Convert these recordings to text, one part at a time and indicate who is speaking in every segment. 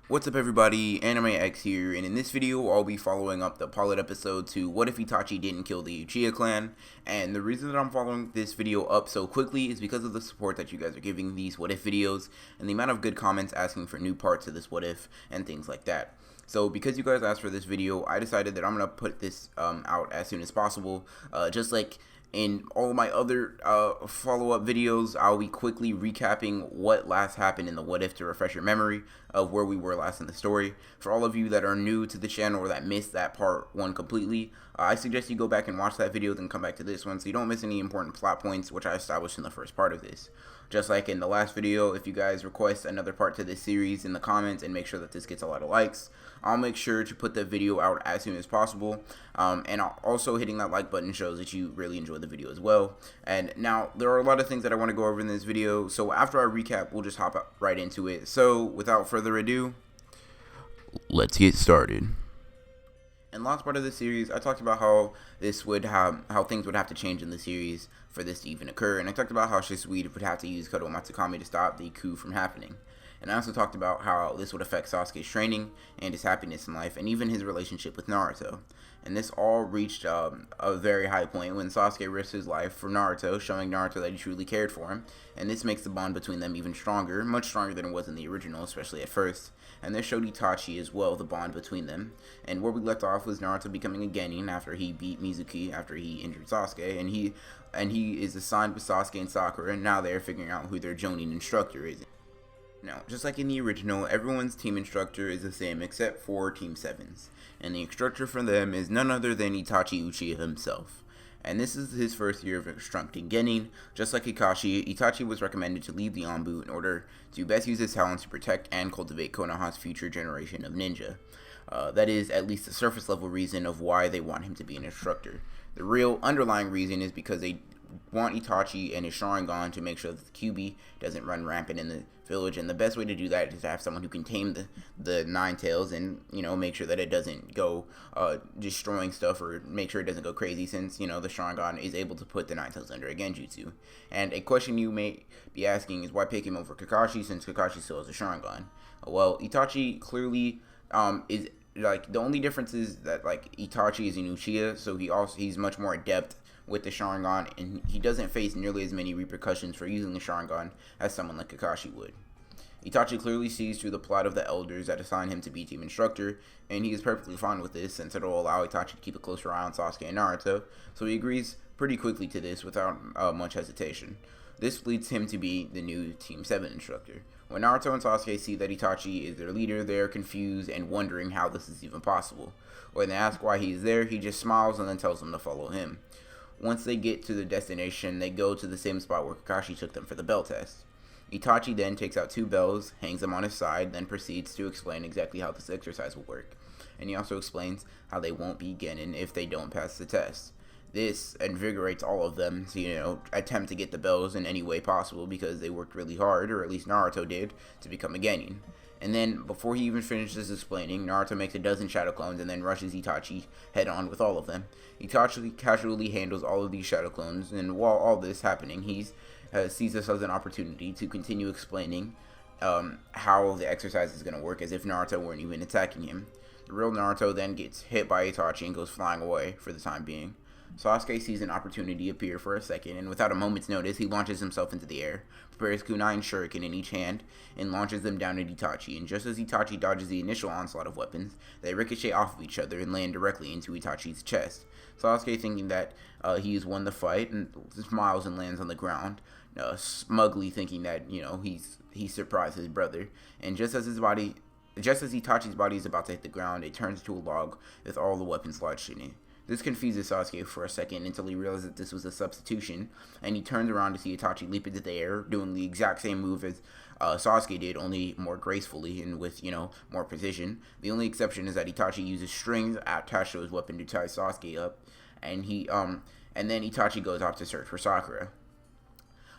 Speaker 1: What's up everybody, Anime X here, and in this video I'll be following up the pilot episode to What If Itachi Didn't Kill the Uchiha Clan. And the reason that I'm following this video up so quickly is because of the support that you guys are giving these What If videos, and the amount of good comments asking for new parts of this What If, and things like that. So because you guys asked for this video, I decided that I'm going to put this out as soon as possible, just like in all my other follow-up videos. I'll be quickly recapping what last happened in the What If to refresh your memory of where we were last in the story. For all of you that are new to the channel or that missed that part one completely, I suggest you go back and watch that video, then come back to this one so you don't miss any important plot points which I established in the first part of this. Just like in the last video, if you guys request another part to this series in the comments and make sure that this gets a lot of likes, I'll make sure to put the video out as soon as possible. And also hitting that like button shows that you really enjoyed the video as well. And now there are a lot of things that I want to go over in this video, so after I recap, we'll just hop right into it. So without further ado, let's get started. In the last part of the series, I talked about how things would have to change in the series for this to even occur, and I talked about how Shisui would have to use Kodo Matsukami to stop the coup from happening. And I also talked about how this would affect Sasuke's training and his happiness in life, and even his relationship with Naruto. And this all reached a very high point when Sasuke risked his life for Naruto, showing Naruto that he truly cared for him. And this makes the bond between them even stronger, much stronger than it was in the original, especially at first. And this showed Itachi as well, the bond between them. And where we left off was Naruto becoming a genin after he beat Mizuki, after he injured Sasuke, and he is assigned with Sasuke and Sakura, and now they're figuring out who their Jonin instructor is. Now, just like in the original, everyone's team instructor is the same except for Team 7's, and the instructor for them is none other than Itachi Uchiha himself. And this is his first year of instructing genin. Just like Kakashi, Itachi was recommended to leave the Anbu in order to best use his talents to protect and cultivate Konoha's future generation of ninja. That is at least the surface level reason of why they want him to be an instructor. The real underlying reason is because they want Itachi and his Sharingan to make sure that the QB doesn't run rampant in the village, and the best way to do that is to have someone who can tame the Nine Tails and, you know, make sure that it doesn't go destroying stuff, or make sure it doesn't go crazy, since, you know, the Sharingan is able to put the Nine Tails under a Genjutsu. And a question you may be asking is why pick him over Kakashi, since Kakashi still has a Sharingan? Well, Itachi clearly is, like, the only difference is that, like, Itachi is an Uchiha, so he's much more adept with the Sharingan, and he doesn't face nearly as many repercussions for using the Sharingan as someone like Kakashi would. Itachi clearly sees through the plot of the elders that assign him to be team instructor, and he is perfectly fine with this since it'll allow Itachi to keep a closer eye on Sasuke and Naruto, so he agrees pretty quickly to this without much hesitation. This leads him to be the new Team 7 instructor. When Naruto and Sasuke see that Itachi is their leader, they are confused and wondering how this is even possible. When they ask why he is there, he just smiles and then tells them to follow him. Once they get to the destination, they go to the same spot where Kakashi took them for the bell test. Itachi then takes out 2 bells, hangs them on his side, then proceeds to explain exactly how this exercise will work. And he also explains how they won't be genin if they don't pass the test. This invigorates all of them to, you know, attempt to get the bells in any way possible, because they worked really hard, or at least Naruto did, to become a genin. And then, before he even finishes explaining, Naruto makes a dozen shadow clones and then rushes Itachi head-on with all of them. Itachi casually handles all of these shadow clones, and while all this happening, he sees this as an opportunity to continue explaining how the exercise is going to work, as if Naruto weren't even attacking him. The real Naruto then gets hit by Itachi and goes flying away for the time being. Sasuke sees an opportunity appear for a second, and without a moment's notice, he launches himself into the air, prepares kunai and shuriken in each hand, and launches them down at Itachi. And just as Itachi dodges the initial onslaught of weapons, they ricochet off of each other and land directly into Itachi's chest. Sasuke, thinking that he has won the fight, and smiles and lands on the ground, smugly thinking that, you know, he surprised his brother. And just as Itachi's body is about to hit the ground, it turns into a log with all the weapons lodged in it. This confuses Sasuke for a second until he realizes that this was a substitution, and he turns around to see Itachi leap into the air, doing the exact same move as Sasuke did, only more gracefully and with, you know, more precision. The only exception is that Itachi uses strings attached to his weapon to tie Sasuke up, and then Itachi goes off to search for Sakura.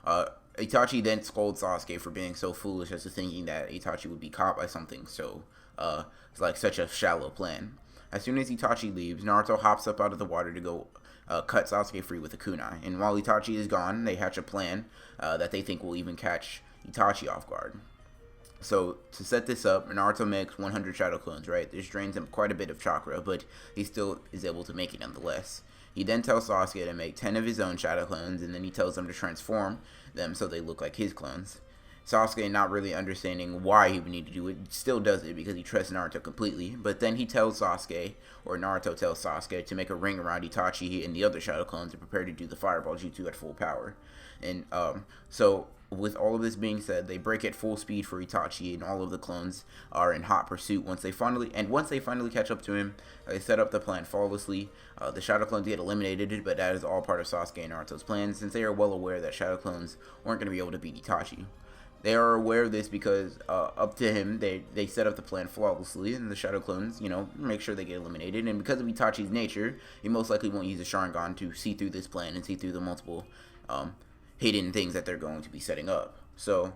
Speaker 1: Itachi then scolds Sasuke for being so foolish as to thinking that Itachi would be caught by something so, like such a shallow plan. As soon as Itachi leaves, Naruto hops up out of the water to go cut Sasuke free with a kunai. And while Itachi is gone, they hatch a plan that they think will even catch Itachi off guard. So to set this up, Naruto makes 100 shadow clones, right? This drains him quite a bit of chakra, but he still is able to make it nonetheless. He then tells Sasuke to make 10 of his own shadow clones, and then he tells them to transform them so they look like his clones. Sasuke, not really understanding why he would need to do it, still does it because he trusts Naruto completely. But then he tells Sasuke, or Naruto tells Sasuke, to make a ring around Itachi and the other shadow clones and prepare to do the fireball jutsu at full power. And so with all of this being said, they break at full speed for Itachi, and all of the clones are in hot pursuit. Once they finally catch up to him, they set up the plan flawlessly. The shadow clones get eliminated, but that is all part of Sasuke and Naruto's plan, since they are well aware that shadow clones weren't going to be able to beat Itachi. They are aware of this because up to him, they set up the plan flawlessly, and the shadow clones, make sure they get eliminated. And because of Itachi's nature, he most likely won't use a Sharingan to see through this plan and see through the multiple hidden things that they're going to be setting up. So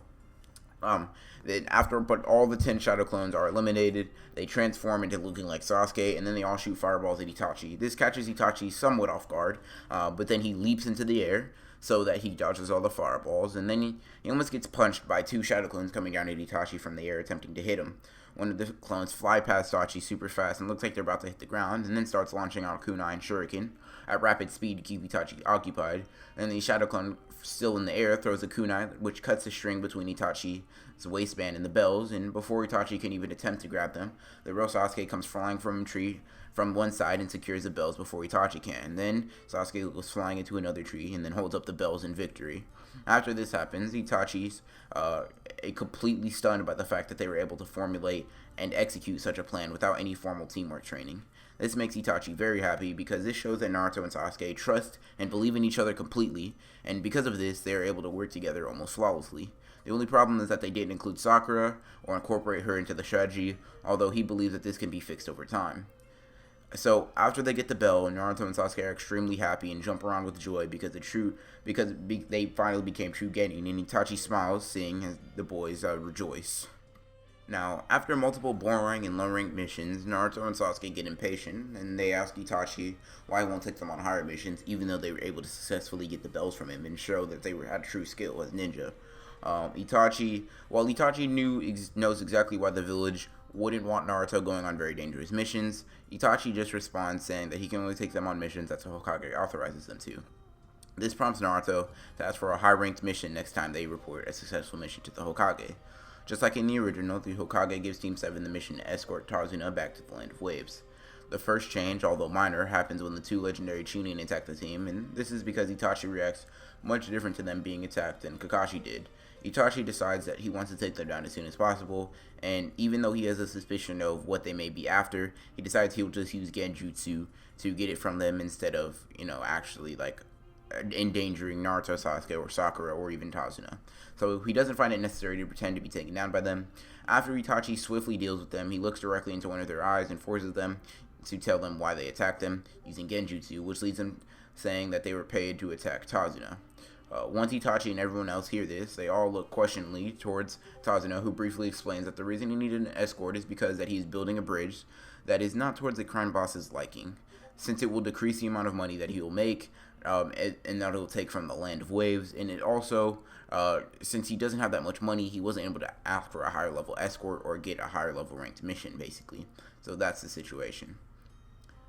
Speaker 1: then after all the 10 shadow clones are eliminated, they transform into looking like Sasuke, and then they all shoot fireballs at Itachi. This catches Itachi somewhat off guard, but then he leaps into the air so that he dodges all the fireballs, and then he almost gets punched by 2 shadow clones coming down at Itachi from the air attempting to hit him. One of the clones fly past Itachi super fast and looks like they're about to hit the ground, and then starts launching out kunai and shuriken at rapid speed to keep Itachi occupied. And the shadow clone, still in the air, throws a kunai, which cuts the string between Itachi's waistband and the bells, and before Itachi can even attempt to grab them, the real Sasuke comes flying from a tree from one side and secures the bells before Itachi can. Then Sasuke goes flying into another tree and then holds up the bells in victory. After this happens, Itachi's completely stunned by the fact that they were able to formulate and execute such a plan without any formal teamwork training. This makes Itachi very happy because this shows that Naruto and Sasuke trust and believe in each other completely, and because of this, they are able to work together almost flawlessly. The only problem is that they didn't include Sakura or incorporate her into the strategy, although he believes that this can be fixed over time. So after they get the bell, Naruto and Sasuke are extremely happy and jump around with joy because they finally became true Genin, and Itachi smiles, seeing as the boys rejoice. Now, after multiple boring and low-ranked missions, Naruto and Sasuke get impatient, and they ask Itachi why he won't take them on higher missions, even though they were able to successfully get the bells from him and show that they had true skill as ninja. Itachi knows exactly why the village wouldn't want Naruto going on very dangerous missions, Itachi just responds saying that he can only take them on missions that the Hokage authorizes them to. This prompts Naruto to ask for a high-ranked mission next time they report a successful mission to the Hokage. Just like in the original, the Hokage gives Team 7 the mission to escort Tazuna back to the Land of Waves. The first change, although minor, happens when the 2 legendary Chunin attack the team, and this is because Itachi reacts much different to them being attacked than Kakashi did. Itachi decides that he wants to take them down as soon as possible, and even though he has a suspicion of what they may be after, he decides he'll just use Genjutsu to get it from them instead of, actually, endangering Naruto, Sasuke, or Sakura, or even Tazuna. So he doesn't find it necessary to pretend to be taken down by them. After Itachi swiftly deals with them, he looks directly into one of their eyes and forces them to tell them why they attacked them using Genjutsu, which leads them saying that they were paid to attack Tazuna. Once Itachi and everyone else hear this, they all look questioningly towards Tazuna, who briefly explains that the reason he needed an escort is because that he is building a bridge that is not towards the crime boss's liking, since it will decrease the amount of money that he will make, and that he'll take from the Land of Waves, and it also, since he doesn't have that much money, he wasn't able to ask for a higher level escort or get a higher level ranked mission, basically. So that's the situation.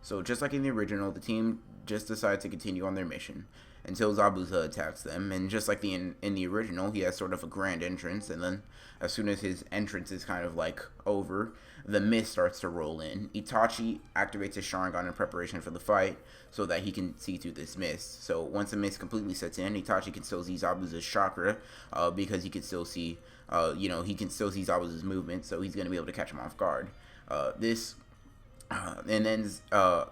Speaker 1: So just like in the original, the team just decides to continue on their mission until Zabuza attacks them, and just like in the original, he has sort of a grand entrance, and then as soon as his entrance is kind of over, the mist starts to roll in. Itachi activates his Sharingan in preparation for the fight so that he can see through this mist. So once the mist completely sets in, Itachi can still see Zabuza's chakra because he can still see, Zabuza's movement, so he's going to be able to catch him off guard. And then,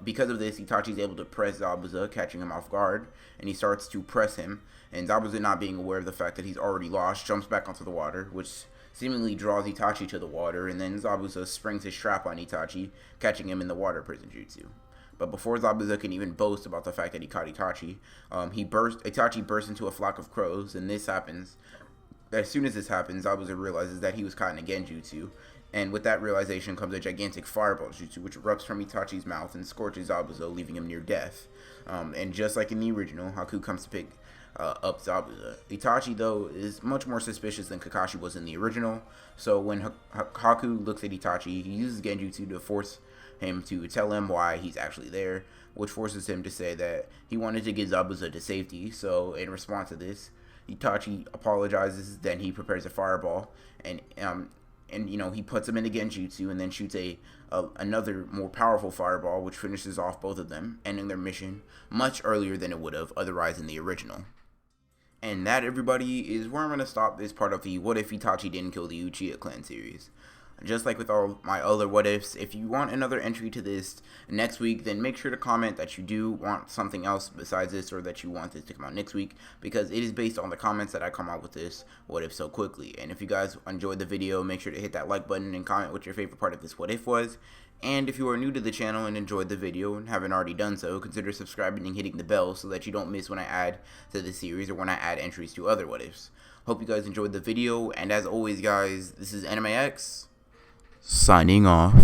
Speaker 1: because of this, Itachi's able to press Zabuza, catching him off guard, and he starts to press him, and Zabuza, not being aware of the fact that he's already lost, jumps back onto the water, which seemingly draws Itachi to the water, and then Zabuza springs his trap on Itachi, catching him in the water prison jutsu. But before Zabuza can even boast about the fact that he caught Itachi, Itachi bursts into a flock of crows, and this happens. As soon as this happens, Zabuza realizes that he was caught in a genjutsu, and with that realization comes a gigantic fireball jutsu, which erupts from Itachi's mouth and scorches Zabuza, leaving him near death. And just like in the original, Haku comes to pick up Zabuza. Itachi, though, is much more suspicious than Kakashi was in the original, so when Haku looks at Itachi, he uses Genjutsu to force him to tell him why he's actually there, which forces him to say that he wanted to get Zabuza to safety. So in response to this, Itachi apologizes, then he prepares a fireball, and you know, he puts him in the Genjutsu and then shoots another more powerful fireball, which finishes off both of them, ending their mission much earlier than it would have otherwise in the original. And that, everybody, is where I'm going to stop this part of the What If Itachi Didn't Kill the Uchiha Clan series. Just like with all my other what ifs, if you want another entry to this next week, then make sure to comment that you do want something else besides this, or that you want this to come out next week, because it is based on the comments that I come out with this what if so quickly. And if you guys enjoyed the video, make sure to hit that like button and comment what your favorite part of this what if was. And if you are new to the channel and enjoyed the video and haven't already done so, consider subscribing and hitting the bell so that you don't miss when I add to the series or when I add entries to other what ifs. Hope you guys enjoyed the video, and as always, guys, this is Anime X, signing off.